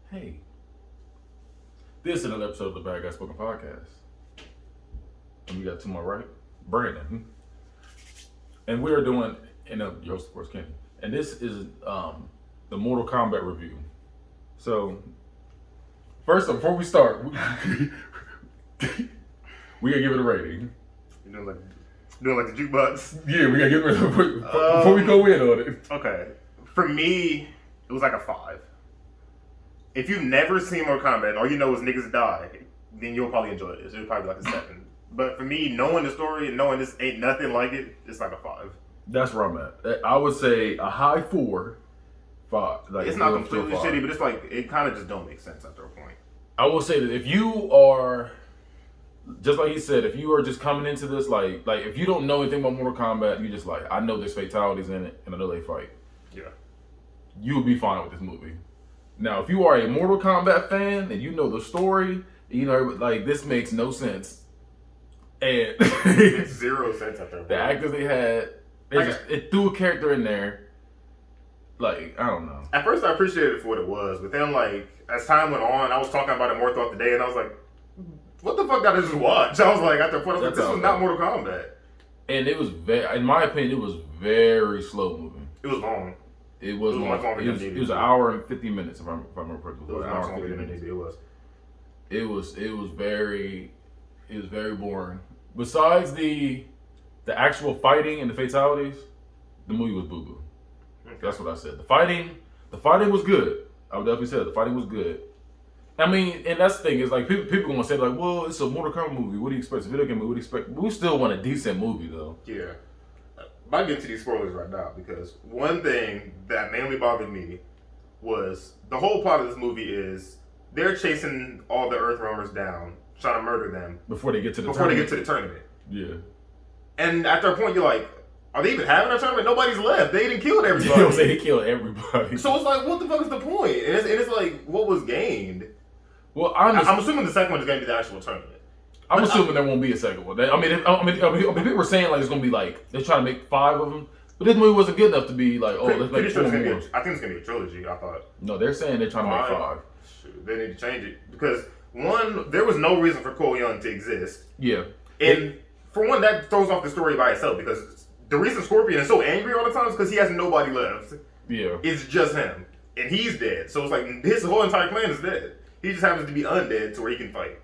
Hey, this is another episode of the Bad Guy Spoken Podcast. And we got to my right, Brandon. And we are doing, your host, of course, Kenny. And this is the Mortal Kombat review. So, first, before we start, we gotta give it a rating. You know, like the jukebox? Yeah, we gotta give it a rating before we go in on it. Okay. For me, it was like a 5. If you've never seen Mortal Kombat and all you know is niggas die, then you'll probably enjoy this. It'll probably be like a 7. But for me, knowing the story and knowing this ain't nothing like it, it's like a 5. That's where I'm at. I would say a high 4, 5. Like, it's not completely shitty, but it's like, it kind of just don't make sense after a point. I will say that if you are, just like he said, if you are just coming into this, like if you don't know anything about Mortal Kombat, you just like, I know there's fatalities in it, and I know they fight. Yeah. You will be fine with this movie. Now, if you are a Mortal Kombat fan, and you know the story, you know, like, this makes no sense. And it's 0 sense after a point. The actors they had, it threw a character in there. Like, I don't know. At first, I appreciated it for what it was, but then, like, as time went on, I was talking about it more throughout the day, and I was like, what the fuck did I just watch? I was like, after a point, I was like, this was not Mortal Kombat. And it was in my opinion, it was very slow moving. It was long. It was long. It was an hour and 50 minutes, if I remember correctly. It was an hour and 50 minutes. It was very boring. Besides the actual fighting and the fatalities, the movie was boo boo. Okay. That's what I said. The fighting was good. I would definitely say that the fighting was good. I mean, and that's the thing is, like, people gonna say, like, well, it's a Mortal Kombat movie. What do you expect? It's a video game movie. What do you expect? We still want a decent movie, though. Yeah. I might get to these spoilers right now, because one thing that mainly bothered me was the whole plot of this movie is they're chasing all the Earthrealmers down, trying to murder them before they get to the tournament. Yeah. And after a point, you're like, are they even having a tournament? Nobody's left. They didn't kill everybody. Yeah, they killed everybody. So it's like, what the fuck is the point? And it's like, what was gained? Well, I'm assuming the second one is going to be the actual tournament. I'm assuming there won't be a second one. I mean, people were saying, like, it's going to be like, they're trying to make 5 of them. But this movie wasn't good enough to be like, let's make 4 more. I think it's going to be a trilogy, I thought. No, they're saying they're trying to make 5. Shoot, they need to change it. Because, one, there was no reason for Cole Young to exist. Yeah. And, for one, that throws off the story by itself. Because the reason Scorpion is so angry all the time is because he has nobody left. Yeah. It's just him. And he's dead. So it's like, his whole entire clan is dead. He just happens to be undead to where he can fight.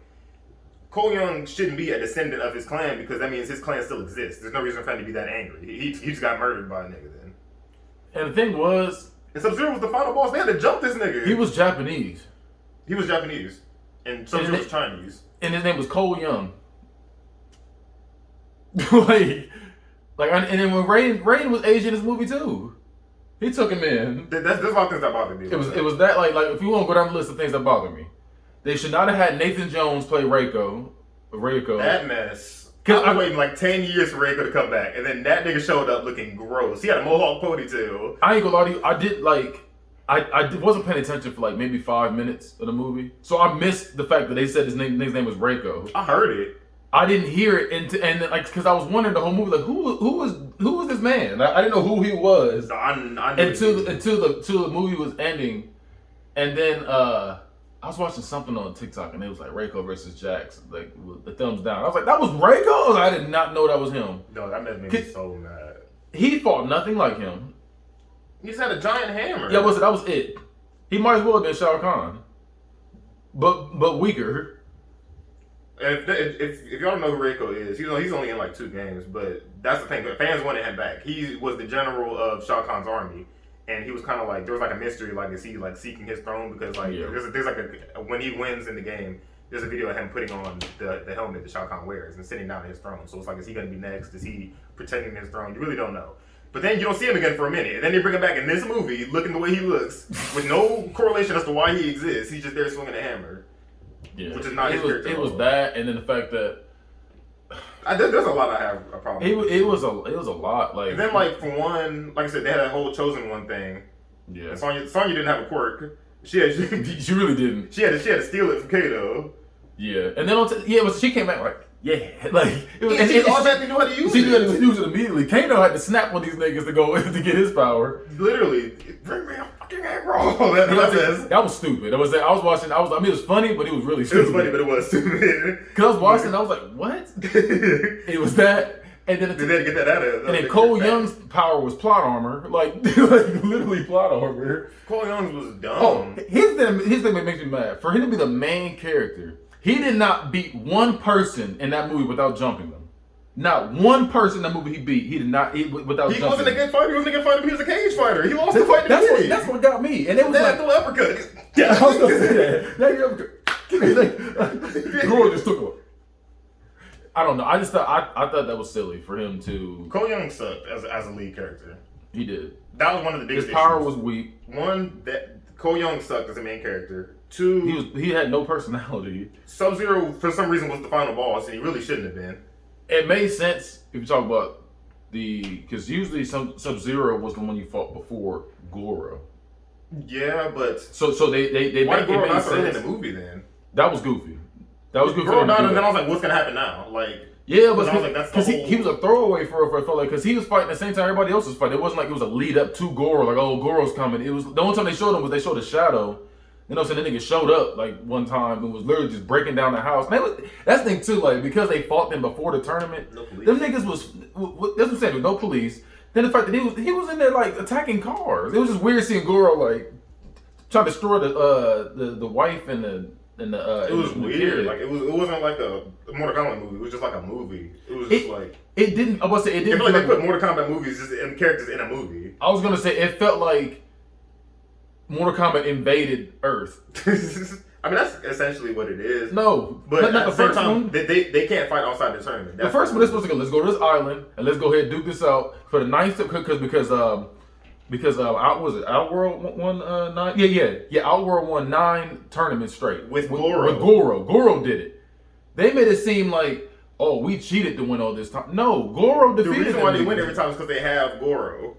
Cole Young shouldn't be a descendant of his clan because that means his clan still exists. There's no reason for him to be that angry. He just got murdered by a nigga then. And the thing was... And Sub-Zero was the final boss. They had to jump this nigga. He was Japanese. He was Japanese. And Sub-Zero was Chinese. And his name was Cole Young. and then when Rain was Asian in this movie too. He took him in. There's a lot of things that bothered me. It was that, like, if you want to go down the list of things that bother me. They should not have had Nathan Jones play Reiko. That mess. I was waiting like 10 years for Reiko to come back, and then that nigga showed up looking gross. He had a mohawk ponytail. I ain't gonna lie to you. I did, like, I wasn't paying attention for like maybe 5 minutes of the movie, so I missed the fact that they said his name was Reiko. I heard it. I didn't hear it, and like, because I was wondering the whole movie, like, who was this man? I didn't know who he was. I until the movie was ending, and then I was watching something on TikTok, and it was like Reiko versus Jax, like, with the thumbs down. I was like, that was Reiko? I did not know that was him. No, that made me so mad. He fought nothing like him. He just had a giant hammer. Yeah, that was it. He might as well have been Shao Kahn, but weaker. And if y'all don't know who Reiko is, he's only in like 2 games, but that's the thing. Fans wanted him back. He was the general of Shao Kahn's army. And he was kind of like, there was like a mystery, like, is he like seeking his throne? Because like, there's like when he wins in the game, there's a video of him putting on the helmet that Shao Kahn wears and sitting down in his throne. So it's like, is he going to be next? Is he protecting his throne? You really don't know. But then you don't see him again for a minute. And then they bring him back in this movie, looking the way he looks, with no correlation as to why he exists. He's just there swinging a hammer. Yeah. Which is not his character. It was that, and then the fact that there's a lot I have a problem with. It was a lot. Like, and then, like, for one, like I said, they had that whole Chosen One thing. Yeah. And Sonya didn't have a quirk. She really didn't. She had to steal it from Kano. Yeah. And then she came back like, yeah, like, it was, she automatically knew how to use it. She knew how to use it immediately. Kano had to snap on these niggas to get his power. Literally, bring me a fucking fucking egg roll. That was stupid. I was watching. I mean, it was funny, but it was really stupid. It was funny, but it was stupid. Because I was watching, and I was like, what? It was that. And then they had to get that out of. And then Cole Young's power was plot armor, like literally plot armor. Cole Young's was dumb. Oh, his thing that makes me mad. For him to be the main character, he did not beat one person in that movie without jumping them. Not one person in that movie he beat. He did not without jumping. He wasn't a good fighter. He wasn't a good fighter. He was a cage fighter. He lost the fight. That's what got me. And it was like the uppercut. Yeah, I was gonna say that. Gore just took him. I don't know. I thought that was silly for him to. Cole Young sucked as a lead character. He did. That was one of the biggest. His power was weak. One, that Cole Young sucked as a main character. Two, he had no personality. Sub-Zero for some reason was the final boss, and he really shouldn't have been. It made sense if you talk about because usually Sub-Zero was the one you fought before Goro. Yeah, but so they why made Goro not sense early in the movie then? That was goofy. That was good. Goro died, and then I was like, what's gonna happen now? Like, yeah, but because he was a throwaway for it. I felt like because he was fighting at the same time everybody else was fighting. It wasn't like it was a lead up to Goro. Like, oh, Goro's coming. It was the only time they showed him was they showed a shadow. You know, so the nigga showed up like one time and was literally just breaking down the house. That's the thing too, like because they fought them before the tournament. No police. Them niggas was that's what I'm saying. There was no police. Then the fact that he was in there like attacking cars. It was just weird seeing Goro like trying to destroy the wife and the. It was weird. Like it wasn't like a Mortal Kombat movie. It was just like a movie. It was just like it didn't. I was say it didn't. I feel like they put Mortal Kombat movies just in characters in a movie. I was gonna say it felt like Mortal Kombat invaded Earth. I mean that's essentially what it is. No, but not the first time they can't fight outside the tournament. The first one they're supposed to go. Let's go to this island and let's go ahead and duke this out for the ninth because Outworld won 9. Yeah. Outworld won 9 tournaments straight with Goro. With Goro. Goro did it. They made it seem like, oh, we cheated to win all this time. No, Goro defeated. The reason why they win every time is because they have Goro.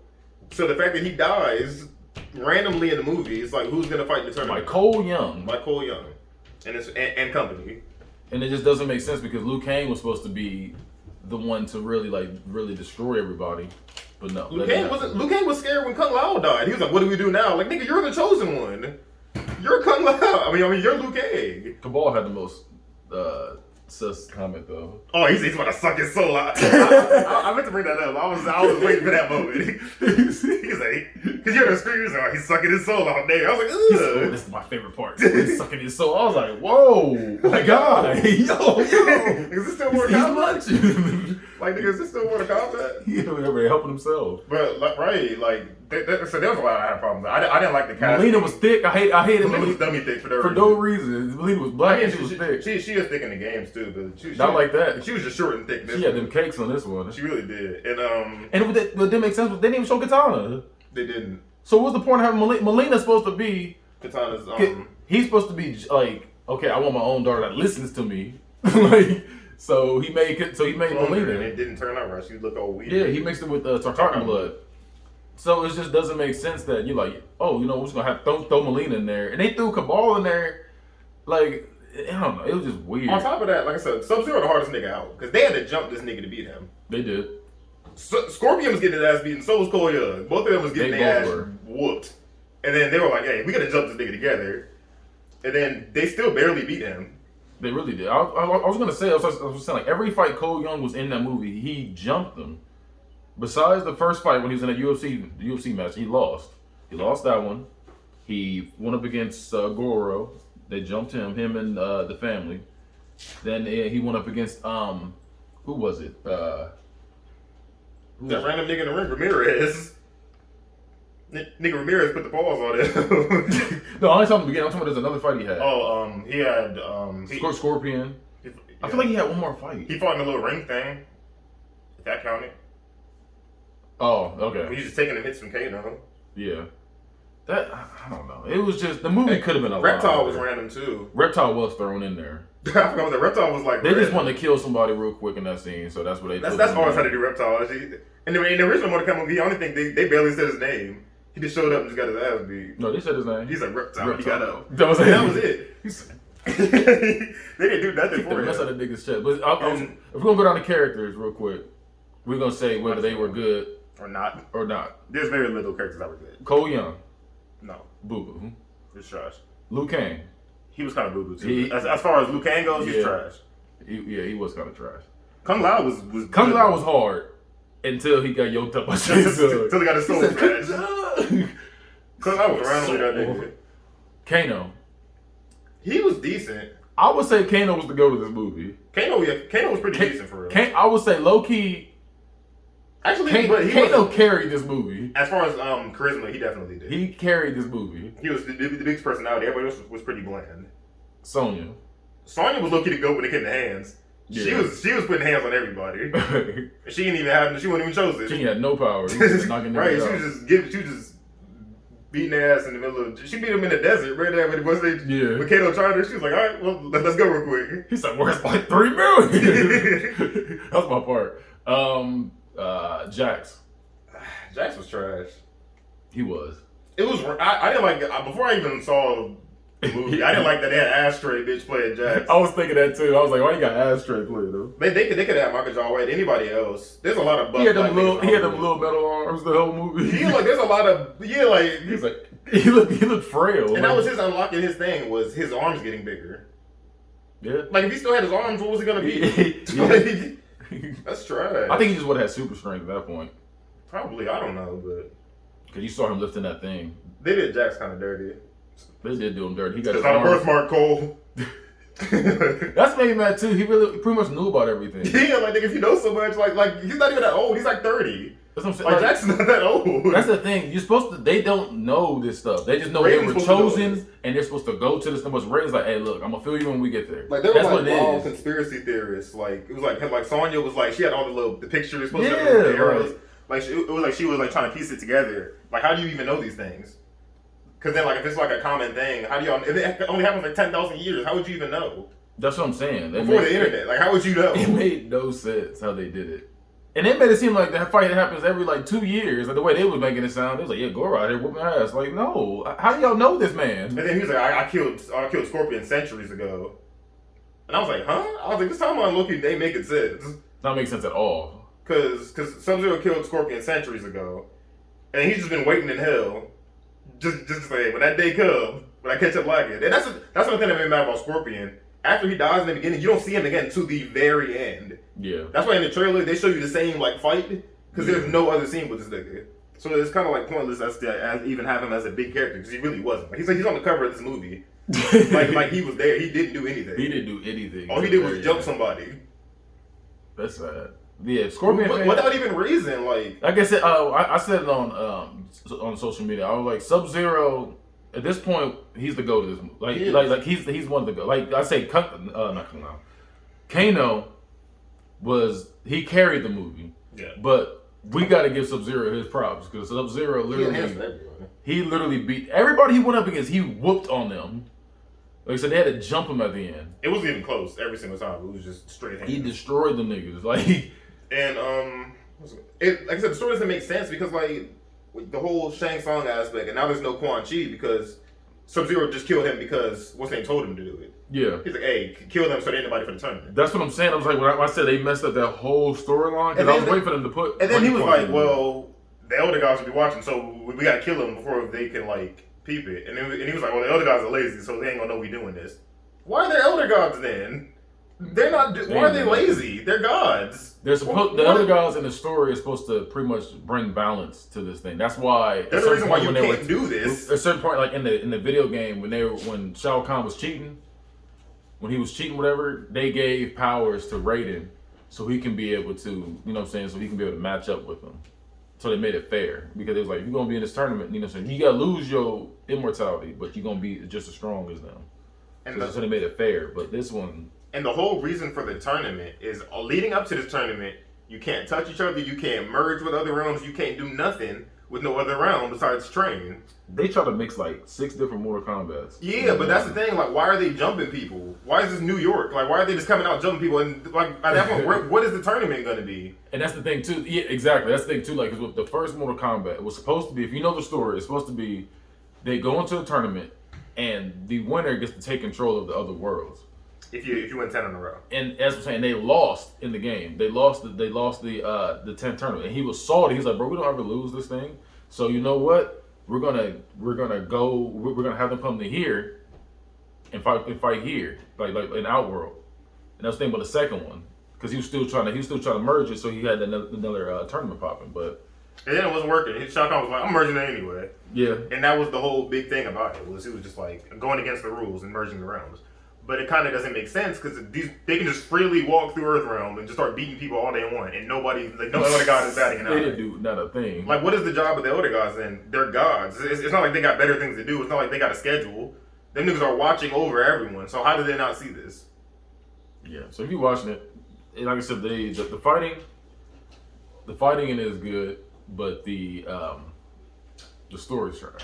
So the fact that he dies randomly in the movie, it's like who's gonna fight in the tournament? By Cole Young. And company. And it just doesn't make sense because Liu Kang was supposed to be the one to really destroy everybody. But no, Liu Kang was scared when Kung Lao died. He was like, "What do we do now?" Like, nigga, you're the chosen one. You're Kung Lao. I mean, you're Liu Kang. Cabal had the most sus comment though. Oh, he's about to suck his soul out. I meant to bring that up. I was waiting for that moment. He's like, because you're the screamers. Oh, he's sucking his soul out there. I was like, ugh. This is my favorite part. He's sucking his soul. I was like, whoa, my God, yo, is this still Mortal Kombat? Like, nigga, is this still Mortal Kombat? Yeah, they're helping himself. But so there was a lot I had problems with. I didn't like the cast. Melina was thick. I hated Melina was dummy thick for no reason. Melina was black and she was thick. She was thick in the games too, but she not like that. She was just short and thick. She had them cakes on this one. She really did. And it didn't make sense. They didn't even show Katana. They didn't. So what's the point of having Melina supposed to be? Katana's he's supposed to be like, okay, I want my own daughter that listens to me. Like, so he made Melina. And it didn't turn out right. She looked all weird. Yeah, he mixed it with Tartarian blood. So it just doesn't make sense that you're like, oh, you know, we're just gonna have throw Melina in there, and they threw Cabal in there. Like, I don't know, it was just weird. On top of that, like I said, Sub-Zero the hardest nigga out because they had to jump this nigga to beat him. They did. Scorpion was getting his ass beaten. So was Cole Young. Both of them was getting their ass whooped. And then they were like, hey, we gotta jump this nigga together. And then they still barely beat him. They really did. I was gonna say, I was saying like every fight Cole Young was in that movie, he jumped them. Besides the first fight when he was in a UFC match, he lost. He lost that one. He went up against Goro. They jumped him and the family. Then he went up against who was it? That random nigga in the ring, Ramirez. Nigga Ramirez put the paws on him. No, I'm talking beginning. I'm talking about there's another fight he had. Oh, he had Scorpion. I feel like he had one more fight. He fought in a little ring thing. If that counted. Oh, okay. He's just taking the hits from Kano. Yeah. That, I don't know. It was just, the movie could have been a lot. Reptile was random too. Reptile was thrown in there. I forgot what the Reptile was like. They just wanted to kill somebody real quick in that scene, so that's what they That's always how they do Reptile. In the original Mortal Kombat movie, I don't think they barely said his name. He just showed up and just got his ass beat. No, they said his name. He's like Reptile. He got up. That was it. They didn't do nothing for him. That's how the niggas chest. But if we're going to go down to characters real quick, we're going to say whether they were good or not. Or not. There's very little characters that were good. Cole Young. No. Boo Boo. He's trash. Liu Kang. He was kind of boo boo too. As far as Liu Kang goes, he's trash. He was kind of trash. Kung Lao was Kung Lao was hard until he got yoked up by Xyzbca. Until he got his soul crashed. Kung Lao was around with that nigga. Kano. He was decent. I would say Kano was the go to this movie. Kano was pretty decent for real. I would say low key. Actually, but Kano carried this movie. As far as charisma, he definitely did. He carried this movie. He was the biggest personality. Everybody else was pretty bland. Sonya was low key to go when it came to hands. Yeah. She was putting hands on everybody. She didn't even have. She wasn't even chosen. She had no power. She was knocking right. She was just beating their ass in the middle of. She beat them in the desert right there. But once they when Kano tried her, she was like, all right, well let's go real quick. He's like, where's my $3 million? That's my part. Jax. Jax was trash. He was. It was. I didn't like it. Before I even saw the movie, I didn't like that they had Ashtray bitch playing Jax. I was thinking that too. I was like, why you got Ashtray playing though? They could have Michael John White. Anybody else? There's a lot of. He had them little metal arms the whole movie. There's a lot of He's like he looked frail. And that was his unlocking his thing was his arms getting bigger. Yeah. Like if he still had his arms, what was it gonna be? That's trash. I think he just would have had super strength at that point. Probably, I don't know, but because you saw him lifting that thing. They did Jax kind of dirty. They did do him dirty. He got his not a birthmark, Cole. That's made me mad too. He pretty much knew about everything. Yeah, like if you know so much, like he's not even that old. He's like 30. That's what I'm saying. Like Jack's not that old. That's the thing. You're supposed to. They don't know this stuff. They just know they were chosen, and they're supposed to go to this. What's written is like, hey, look, I'm gonna feel you when we get there. Like there was like wild conspiracy theorists. Like it was like Sonya was like she had all the pictures. Supposed to have the arrows. Like it was like she was like trying to piece it together. Like how do you even know these things? Because then like if it's like a common thing, how do y'all? If it only happens like 10,000 years, how would you even know? That's what I'm saying. Before the internet, like how would you know? It made no sense how they did it. And they made it seem like that fight happens every like 2 years. Like the way they was making it sound, it was like, yeah, go out here whooping ass. Like, no, how do y'all know this man? And then he was like, I killed Scorpion centuries ago. And I was like, huh? I was like, this time on looking, they making sense. Not make sense at all. Cause Sub-Zero killed Scorpion centuries ago, and he's just been waiting in hell, just to say when that day comes, when I catch up like it. And that's the thing that made me mad about Scorpion. After he dies in the beginning, you don't see him again to the very end. Yeah. That's why in the trailer they show you the same like fight, because there's no other scene with this nigga. So it's kind of like pointless as even have him as a big character because he really wasn't. Like he's on the cover of this movie, like he was there. He didn't do anything. He didn't do anything. All he did was jump somebody. That's sad. Yeah, Scorpion without even reason. Like I said, I said it on social media. I was like, Sub-Zero. At this point, he's the go to this movie. Like he's one of the go. Like I say, not Kano was he carried the movie. Yeah. But we got to give Sub-Zero his props because Sub-Zero he literally beat everybody he went up against. He whooped on them. Like I said, they had to jump him at the end. It wasn't even close every single time. It was just straight hands. He destroyed them niggas. Like and like I said, the story doesn't make sense because like the whole Shang Tsung aspect, and now there's no Quan Chi because Sub-Zero just killed him because what's name told him to do it. Yeah. He's like, hey, kill them so there ain't nobody for the tournament. That's what I'm saying. I was like, when I said they messed up that whole storyline, because I was waiting for them to put. And then he was like, well, the elder gods will be watching, so we gotta kill them before they can like peep it. And he was like, well, the elder gods are lazy, so they ain't gonna know we doing this. Why are there elder gods then? They're not. Why are they lazy? They're gods. They're supposed. The other gods in the story is supposed to pretty much bring balance to this thing. That's why. There's a reason why you can't do this. At a certain point, like in the video game, when Shao Kahn was cheating, when he was cheating, whatever, they gave powers to Raiden, so he can be able to, you know what I'm saying, so he can be able to match up with them. So they made it fair because it was like, if you're gonna be in this tournament, you know what I'm saying, you gotta lose your immortality, but you're gonna be just as strong as them. And so they made it fair. But this one. And the whole reason for the tournament is leading up to this tournament, you can't touch each other, you can't merge with other realms, you can't do nothing with no other realm besides train. They try to mix like 6 different Mortal Kombats. Yeah, but that's the thing. Like, why are they jumping people? Why is this New York? Like, why are they just coming out jumping people? And like at that point, what is the tournament going to be? And that's the thing too. Yeah, exactly. That's the thing too. Like, because with the first Mortal Kombat, it was supposed to be. If you know the story, it's supposed to be they go into a tournament and the winner gets to take control of the other worlds. If you win 10 in a row. And as I'm saying, they lost in the game. They lost the 10th tournament. And he was salty. He's like, bro, we don't ever lose this thing. So you know what? we're gonna have them come to here and fight here, like in Outworld. And I was thinking about the second one because he was still trying to merge it, so he had another tournament popping, but. And then it wasn't working. Shao Kahn was like, I'm merging it anyway. Yeah. And that was the whole big thing about it. It was just like going against the rules and merging the realms. But it kind of doesn't make sense because they can just freely walk through Earthrealm and just start beating people all they want, and no other god is batting an eye. They didn't do not a thing. Like, what is the job of the other gods then? They're gods. It's not like they got better things to do. It's not like they got a schedule. Them niggas are watching over everyone. So how did they not see this? Yeah. So if you're watching it, and like I said, the fighting in it is good. But the story's trash.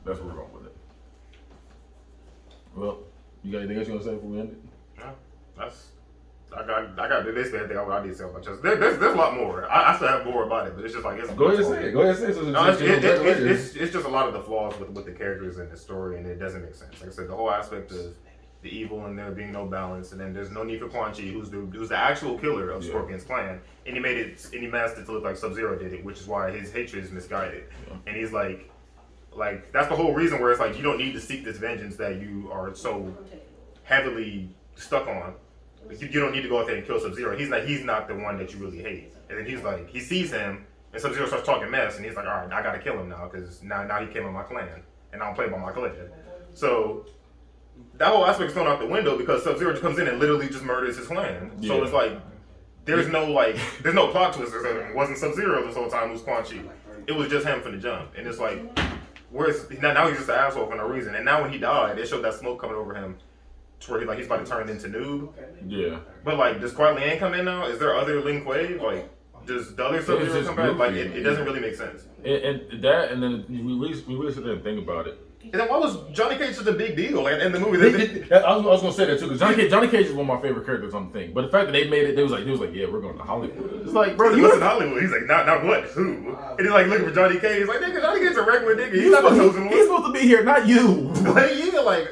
That's where we're going with it. Well, you got anything else you want to say before we end it? No, I got basically everything I need to say about chess. There's a lot more. I still have more about it, but it's just like Go ahead and say it. It's just a lot of the flaws with the characters in the story, and it doesn't make sense. Like I said, the whole aspect of the evil and there being no balance, and then there's no need for Quan Chi, who's the actual killer of Scorpion's clan, and he masked it to look like Sub-Zero did it, which is why his hatred is misguided. Yeah. And he's like that's the whole reason where it's like you don't need to seek this vengeance that you are so heavily stuck on. Like, you don't need to go out there and kill Sub-Zero. He's not the one that you really hate. And then he's like, he sees him, and Sub-Zero starts talking mess, and he's like, all right, I gotta kill him now because now he came in my clan, and I don't play by my clan. So that whole aspect is thrown out the window because Sub-Zero just comes in and literally just murders his clan. Yeah. So it's like there's no plot twist. It wasn't Sub-Zero this whole time. It was Quan Chi. It was just him from the jump. And it's like, now he's just an asshole for no reason. And now when he died, they showed that smoke coming over him to where he's about to turn into noob. Yeah. But like, does Kuai Liang come in now? Is there other Lin Kuei? Like, does the other Sub-Zero come back? Like, it doesn't really make sense. And then we really sit there and think about it. And then why was Johnny Cage such a big deal? Like in the movie, I was gonna say that too because Johnny Cage is one of my favorite characters on the thing. But the fact that they made it, they was like, yeah, we're going to Hollywood. It's like, bro, he was in Hollywood. He's like, not what? Who? And he's like looking for Johnny Cage. He's like, nigga, Johnny Cage's a regular nigga. He's not the chosen one. He's supposed to be here, not you. like.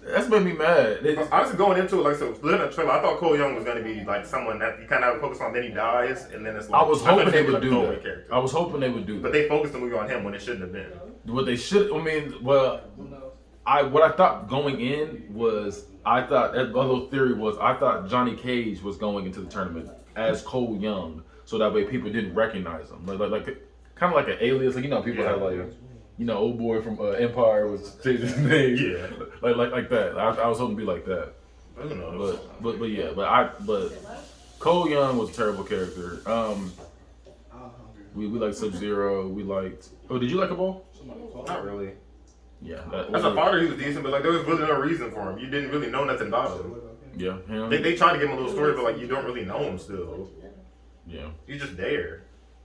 That's made me mad. Honestly, going into it, like, so in the trailer, I thought Cole Young was going to be like someone that you kind of have to focus on. Then he dies, and then it's like I was hoping they would do that. Character. I was hoping they would do that. But they focused the movie on him when it shouldn't have been. What they should, what I thought going in was, I thought Johnny Cage was going into the tournament as Cole Young, so that way people didn't recognize him, like kind of like an alias, like people have like. Old boy from Empire was changing his name. Yeah, like that. I was hoping to be like that. I don't know. But Cole Young was a terrible character. We liked Sub-Zero. We liked. Oh, did you like a ball? Not really. Yeah. As a fighter, he was decent, but like there was really no reason for him. You didn't really know nothing about him. Yeah. They tried to give him a little story, but like you don't really know him still. Yeah. He's just there.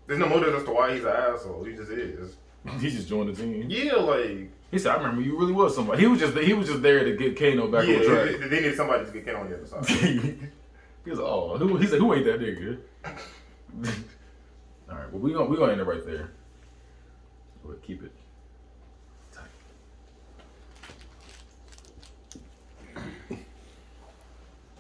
There's no motive as to why he's an asshole. He just is. He just joined the team. Yeah, like he said, I remember you really was somebody. He was just there to get Kano back on track. They needed somebody to get Kano on the other side. He was he said, who ain't that nigga? All right, well we gonna end it right there. We'll keep it.